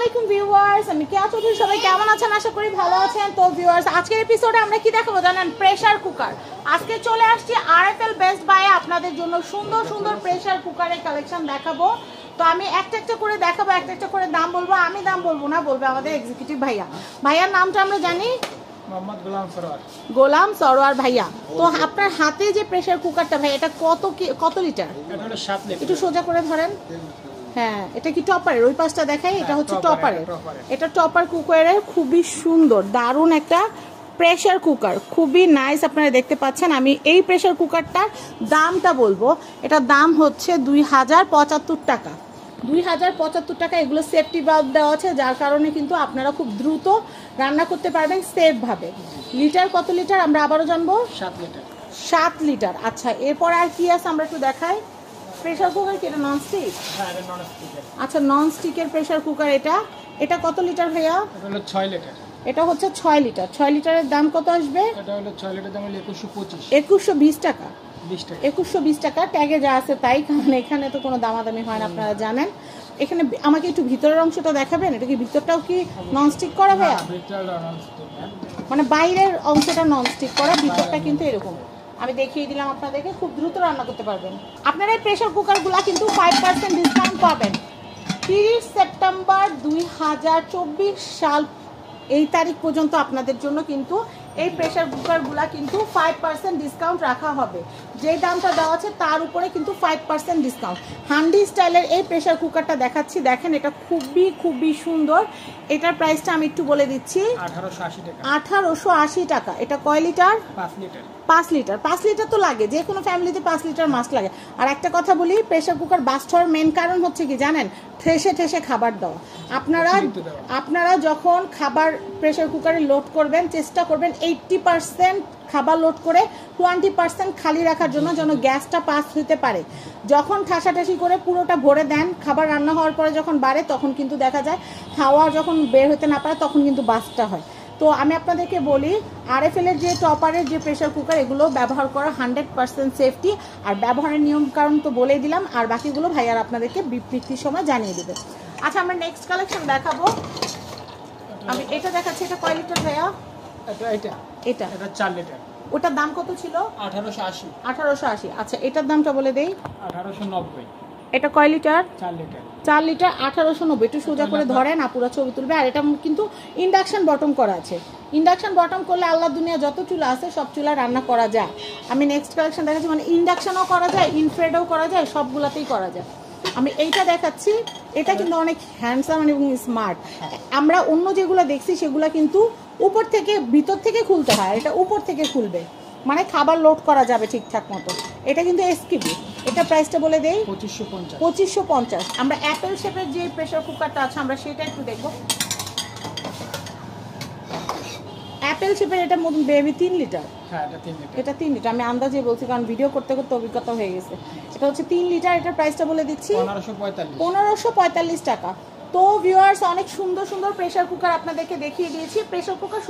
আলাইকুম ভিউয়ার্স, আমি কেয়া চৌধুরী। সবাই কেমন আছেন? আশা করি ভালো আছেন। তো ভিউয়ার্স, আজকের এপিসোডে আমরা কি দেখাবো জানেন? Pressure cooker. আজকে চলে আসছি আরএফএল বেস্ট বাইয়ে আপনাদের জন্য সুন্দর সুন্দর প্রেসার কুকারের কালেকশন দেখাবো। তো আমি একটা একটা করে দেখাবো, একটা একটা করে দাম বলবো। আমি দাম বলবো না, বলবে আমাদের এক্সিকিউটিভ ভাইয়া। ভাইয়ার নামটা আমরা জানি, মোহাম্মদ গোলাম সরোয়ার। গোলাম সরোয়ার ভাইয়া। তো আপনার হাতে যে প্রেসার কুকারটা ভাই, এটা কত লিটার? এটা হলো 7 লিটার। একটু সোজা করে ধরেন। হ্যাঁ, এটা কি টপারের? ওই পাশটা দেখাই, এটা হচ্ছে টপারের। এটা টপার কুকারের, খুবই সুন্দর দারুণ একটা প্রেসার কুকার, খুবই নাইস। আপনারা দেখতে পাচ্ছেন। আমি এই প্রেসার কুকারটার দামটা বলবো। এটার দাম হচ্ছে 2075 টাকা। 2075 টাকা। এগুলো সেফটি বাল্ব দেওয়া আছে, যার কারণে কিন্তু আপনারা খুব দ্রুত রান্না করতে পারবেন সেফভাবে। লিটার কত লিটার আমরা আবারও জানবো? 7 লিটার। 7 লিটার। আচ্ছা, এরপর আর কি আছে আমরা একটু দেখাই। প্রেসার কুকার কি এটা? ননস্টিক? হ্যাঁ, এটা ননস্টিক। আচ্ছা, ননস্টিকের প্রেসার কুকার। এটা কত লিটার ভাইয়া? এটা হলো 6 লিটার। এটা হচ্ছে 6 লিটার। 6 লিটারের দাম কত আসবে? এটা হলো 6 লিটার দাম হলো 2125। 2120 টাকা। 20 টাকা। 2120 টাকা। ট্যাগে যা আছে তাই, কারণ এখানে তো কোনো দামাদামি হয় না, আপনারা জানেন। এখানে আমাকে একটু ভিতরের অংশটা দেখাবেন। এটা কি ভিতরটাও কি ননস্টিক করা ভাইয়া? ভিতরটা ননস্টিক, মানে বাইরের অংশটা ননস্টিক করা, ভিতরটা কিন্তু এরকম। আমি দেখিয়ে দিলাম আপনাদেরকে, খুব দ্রুত রান্না করতে পারবেন আপনারা। এই প্রেসার কুকারগুলো কিন্তু 5% ডিসকাউন্ট পাবেন 30 সেপ্টেম্বর 2024 সাল এই তারিখ পর্যন্ত। আপনাদের জন্য কিন্তু এই প্রেসার কুকারগুলো কিন্তু 5% ডিসকাউন্ট রাখা হবে। যেই দামটা দেওয়া আছে তার উপরে কিন্তু 5% ডিসকাউন্ট। হান্ডি স্টাইলের এই প্রেসার কুকারটা দেখাচ্ছি, দেখেন। এটা খুবই সুন্দর। এটার প্রাইসটা আমি একটু বলে দিচ্ছি, 1880 টাকা। 1880 টাকা। এটা কয় লিটার? 5 লিটার। 5 লিটার। 5 লিটার তো লাগে, যে কোনো ফ্যামিলিতে 5 লিটার মাস্ট লাগে। আর একটা কথা বলি, প্রেসার কুকার বাস্ট হওয়ার মেন কারণ হচ্ছে কি জানেন? ঠেসে খাবার দেওয়া। আপনারা যখন খাবার প্রেসার কুকারে লোড করবেন, চেষ্টা করবেন 80% খাবার লোড করে 20% খালি রাখার জন্য, যেন গ্যাসটা পাস হতে পারে। যখন ঠাসাঠাসি করে পুরোটা ভরে দেন, খাবার রান্না হওয়ার পরে যখন বাড়ে, তখন কিন্তু দেখা যায় হাওয়া যখন বের হতে না পারে, তখন কিন্তু বাস্টটা হয়। তো আমি আপনাদেরকে বলি, আরএফএলের যে টপারের যে প্রেসার কুকার, এগুলো ব্যবহার করা 100% সেফটি। আর ব্যবহারের নিয়ম কারণ তো বলেই দিলাম, আর বাকিগুলো ভাইয়ার আপনাদেরকে বিবৃতির সময় জানিয়ে দেবে। আচ্ছা, আমরা নেক্সট কালেকশন দেখাবো। আমি এটা দেখাচ্ছি। এটা কয় লিটার ভাইয়া? এটা 4 লিটার। ওটার দাম কত ছিল? 1880। 1880। আচ্ছা, এটার দামটা বলে দেই। 1890। এটা কয় লিটার? 4 লিটার। 4 লিটার 1890। একটু সোজা করে ধরেন, আপুরা ছবি তুলবে। আর এটা কিন্তু ইন্ডাকশন বটম করা আছে। ইন্ডাকশন বটম করলে আল্লাহ দুনিয়া যত চুলা আছে সব চুলা রান্না করা যায়। আমি নেক্সট কালেকশন দেখাচ্ছি, মানে ইন্ডাকশনও করা যায়, ইনফ্রেডও করা যায়, সবগুলাতেই করা যায়। আমি এইটা দেখাচ্ছি। এটা কিন্তু অনেক হ্যান্ডসাম এবং স্মার্ট। আমরা অন্য যেগুলো দেখছি সেগুলো কিন্তু উপর থেকে ভিতর থেকে খুলতে হয়, এটা উপর থেকে খুলবে, মানে খাবার লোড করা যাবে ঠিকঠাক মতো। এটা কিন্তু এসকিবি। এটা প্রাইসটা বলে দেই, 2550। আমরা অ্যাপেল শেপের যে প্রেসার কুকারটা আছে আমরা সেটা একটু দেখবো। অ্যাপেল শেপের এটা বেবি 3 লিটার। হ্যাঁ, এটা 3 লিটার। এটা 3 লিটার। আমি আন্দাজে বলছি, কারণ ভিডিও করতে করতে অভিজ্ঞতা হয়ে গেছে। এটা হচ্ছে 3 লিটার। এটার প্রাইসটা বলে দিচ্ছি, 1545 টাকা। তো ভিউয়ার্স, অনেক সুন্দর সুন্দর প্রেসার কুকার আপনাদেরকে দেখিয়ে দিয়েছি। প্রেসার কুকার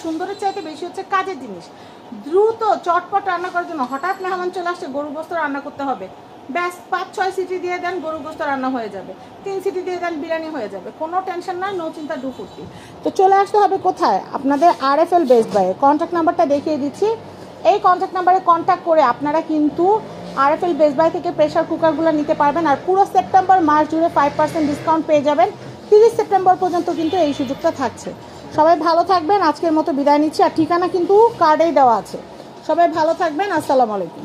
সুন্দরের চাইতে বেশি হচ্ছে কাজের জিনিস। দ্রুত চটপট রান্না করার জন্য, হঠাৎ মেহমান চলে আসছে, গরু গোস্ত রান্না করতে হবে, ব্যাস 5-6 সিটি দিয়ে দেন, গরু গোস্ত রান্না হয়ে যাবে। 3 সিটি দিয়ে দেন, বিরিয়ানি হয়ে যাবে। কোনো টেনশন নাই, নো চিন্তা, ডু ফুর্তি। তো চলে আসতে হবে কোথায়? আপনাদের আরএফএল বেস্ট বাইয়ে। কন্ট্যাক্ট নাম্বারটা দেখিয়ে দিচ্ছি। এই কন্ট্যাক্ট নাম্বারে কন্ট্যাক্ট করে আপনারা কিন্তু আরএফএল বেস্ট বাই থেকে প্রেসার কুকারগুলো নিতে পারবেন। আর পুরো সেপ্টেম্বর মাস জুড়ে 5% ডিসকাউন্ট পেয়ে যাবেন। 30 সেপ্টেম্বর পর্যন্ত কিন্তু এই সুযোগটা থাকছে। সবাই ভালো থাকবেন। আজকের মতো বিদায় নিচ্ছি। আর ঠিকানা কিন্তু কার্ডেই দেওয়া আছে। সবাই ভালো থাকবেন। আসসালামু আলাইকুম।